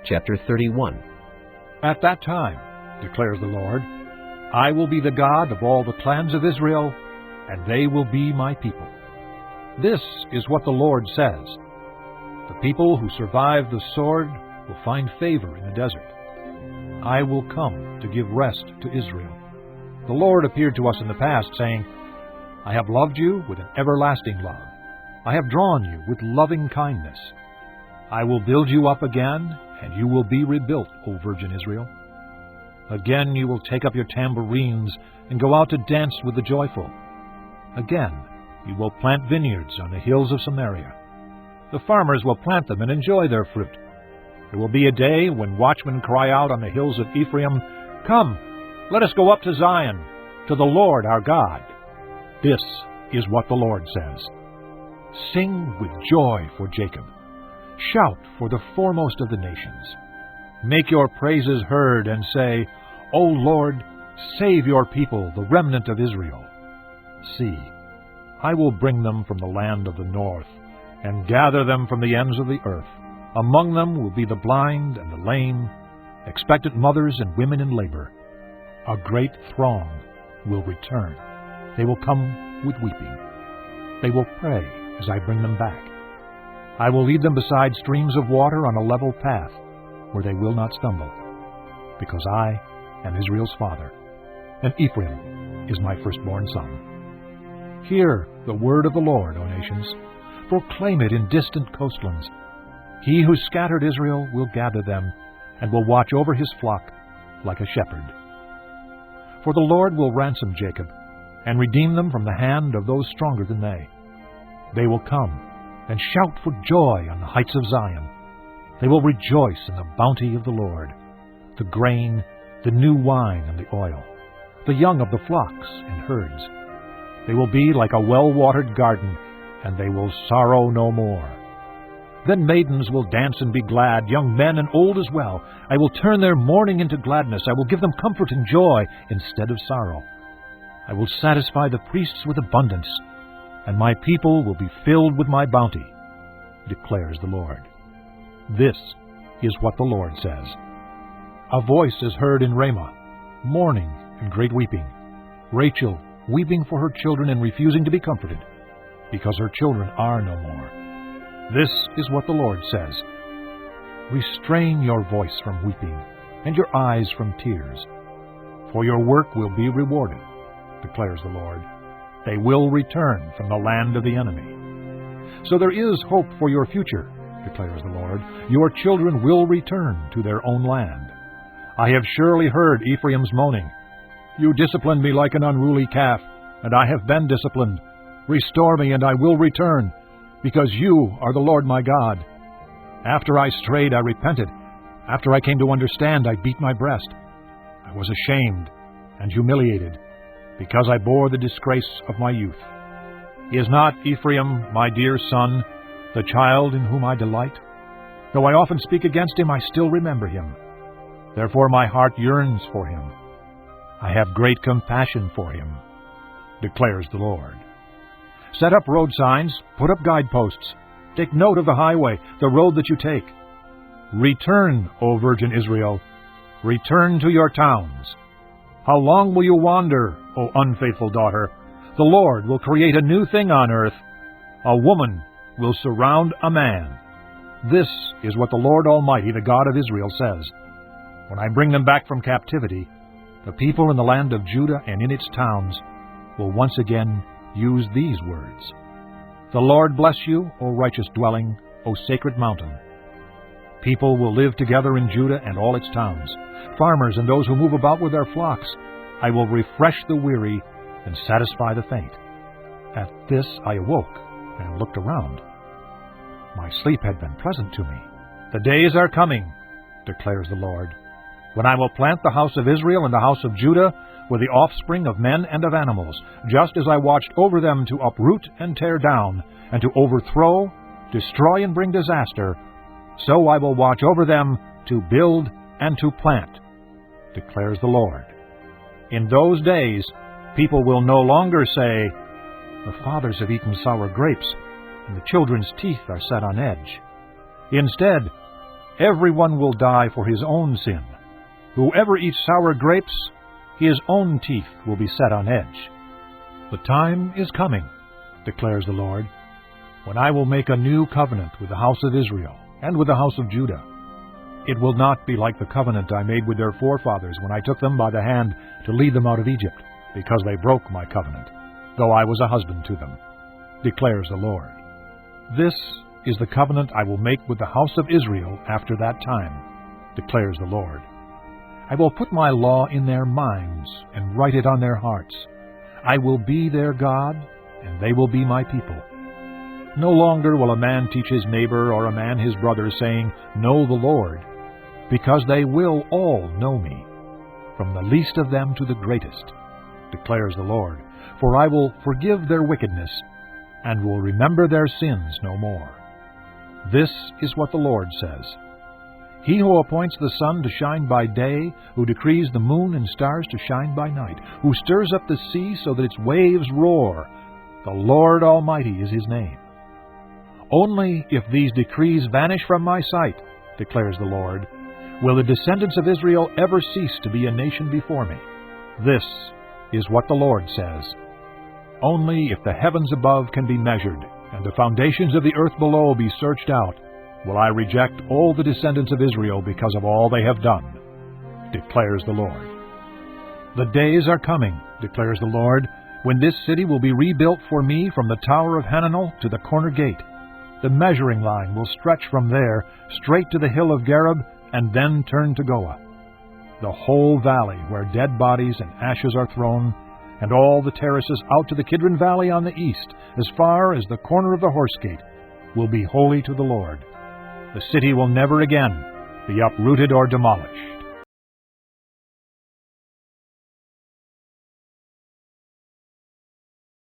Chapter 31. At that time, declares the Lord, I will be the God of all the clans of Israel, and they will be my people. This is what the Lord says. The people who survive the sword will find favor in the desert. I will come to give rest to Israel. The Lord appeared to us in the past, saying, I have loved you with an everlasting love. I have drawn you with loving kindness. I will build you up again, and you will be rebuilt, O Virgin Israel. Again you will take up your tambourines and go out to dance with the joyful. Again you will plant vineyards on the hills of Samaria. The farmers will plant them and enjoy their fruit. There will be a day when watchmen cry out on the hills of Ephraim, Come, let us go up to Zion, to the Lord our God. This is what the Lord says. Sing with joy for Jacob. Shout for the foremost of the nations. Make your praises heard and say, O Lord, save your people, the remnant of Israel. See, I will bring them from the land of the north, and gather them from the ends of the earth. Among them will be the blind and the lame, expectant mothers and women in labor. A great throng will return. They will come with weeping. They will pray as I bring them back. I will lead them beside streams of water on a level path, where they will not stumble, because I am Israel's father, and Ephraim is my firstborn son. Hear the word of the Lord, O nations. Proclaim it in distant coastlands. He who scattered Israel will gather them, and will watch over his flock like a shepherd. For the Lord will ransom Jacob, and redeem them from the hand of those stronger than they. They will come and shout for joy on the heights of Zion. They will rejoice in the bounty of the Lord, the grain, the new wine, and the oil, the young of the flocks and herds. They will be like a well-watered garden, and they will sorrow no more. Then maidens will dance and be glad, young men and old as well. I will turn their mourning into gladness. I will give them comfort and joy instead of sorrow. I will satisfy the priests with abundance, and my people will be filled with my bounty, declares the Lord. This is what the Lord says. A voice is heard in Ramah, mourning and great weeping, Rachel weeping for her children and refusing to be comforted, because her children are no more. This is what the Lord says. Restrain your voice from weeping, and your eyes from tears, for your work will be rewarded, declares the Lord. They will return from the land of the enemy. So there is hope for your future, declares the Lord. Your children will return to their own land. I have surely heard Ephraim's moaning. You disciplined me like an unruly calf, and I have been disciplined. Restore me, and I will return, because you are the Lord my God. After I strayed, I repented. After I came to understand, I beat my breast. I was ashamed and humiliated, because I bore the disgrace of my youth. Is not Ephraim my dear son, the child in whom I delight? Though I often speak against him, I still remember him. Therefore my heart yearns for him. I have great compassion for him, declares the Lord. Set up road signs, put up guideposts. Take note of the highway, the road that you take. Return, O Virgin Israel. Return to your towns. How long will you wander, O unfaithful daughter? The Lord will create a new thing on earth. A woman will surround a man. This is what the Lord Almighty, the God of Israel, says. When I bring them back from captivity, the people in the land of Judah and in its towns will once again use these words. The Lord bless you, O righteous dwelling, O sacred mountain. People will live together in Judah and all its towns, farmers and those who move about with their flocks. I will refresh the weary and satisfy the faint. At this I awoke and looked around. My sleep had been pleasant to me. The days are coming, declares the Lord, when I will plant the house of Israel and the house of Judah with the offspring of men and of animals, just as I watched over them to uproot and tear down, and to overthrow, destroy, and bring disaster, so I will watch over them to build and to plant, declares the Lord. In those days people will no longer say, The fathers have eaten sour grapes, and the children's teeth are set on edge. Instead, Everyone will die for his own sin. Whoever eats sour grapes, his own teeth will be set on edge. The time is coming, declares the Lord, when I will make a new covenant with the house of Israel and with the house of Judah. It will not be like the covenant I made with their forefathers when I took them by the hand to lead them out of Egypt, because they broke my covenant, though I was a husband to them, declares the Lord. This is the covenant I will make with the house of Israel after that time, declares the Lord. I will put my law in their minds and write it on their hearts. I will be their God, and they will be my people. No longer will a man teach his neighbor or a man his brother, saying, Know the Lord, because they will all know me, from the least of them to the greatest, declares the Lord. For I will forgive their wickedness, and will remember their sins no more. This is what the Lord says. He who appoints the sun to shine by day, who decrees the moon and stars to shine by night, who stirs up the sea so that its waves roar, the Lord Almighty is his name. Only if these decrees vanish from my sight, declares the Lord, will the descendants of Israel ever cease to be a nation before me. This is what the Lord says. Only if the heavens above can be measured, and the foundations of the earth below be searched out, will I reject all the descendants of Israel because of all they have done, declares the Lord. The days are coming, declares the Lord, when this city will be rebuilt for me from the tower of Hananel to the corner gate. The measuring line will stretch from there straight to the hill of Gareb, and then turn to Goah. The whole valley where dead bodies and ashes are thrown, and all the terraces out to the Kidron Valley on the east, as far as the corner of the horse gate, will be holy to the Lord. The city will never again be uprooted or demolished.